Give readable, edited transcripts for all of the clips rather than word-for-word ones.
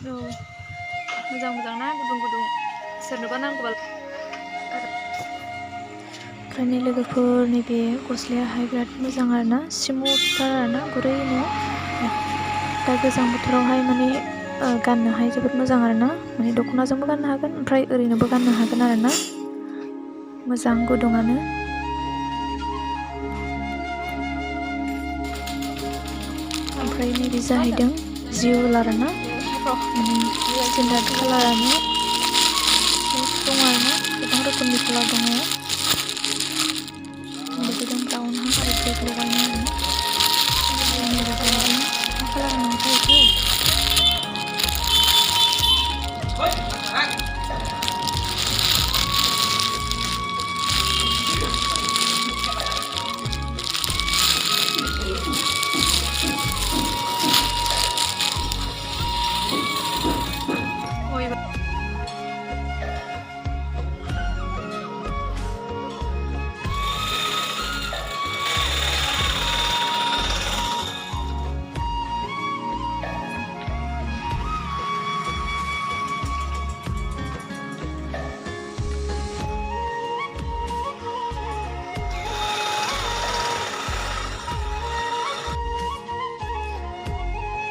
मोजां ना गुदुं सोरनोबा नांगौबा। ओमफ्राय लोगोफोर नैबे गस्लायाहाय बिराद मोजां आरोना, स्मुथथार आरोना, गुरैनो। दा गोजां बोथोरावहाय माने गाननोहाय जोबोद मोजां आरोना, माने दख'नाजोंबो गाननो हागोन, ओमफ्राय ओरैनोबो गाननो हागोन आरोना, मोजां गुदुङानो। ओमफ्राय नैबे जाहैदों जिउल आरोना, माने स्टेन्डार्ड कालारानो दङ आरोना, गोबां रोखोमनि कालार दङ। बेबायदि ब्राउनहां आरो ब्लेक लगायनाय आरोना, नैबे जाहैदों मा कालार होनोमोनथाय बेखौ?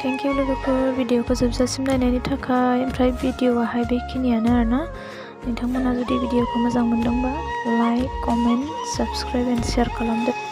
थेंक इउ लोगोफोर भिडिअखौ जोबजासिम नायनायनि थाखाय। ओमफ्राय भिडिअआहाय बेखिनियानो आरोना। नोंथांमोना जुदि भिडिअखौ मोजां मोनदोंबा like, comment, subscribe and share खालामदो।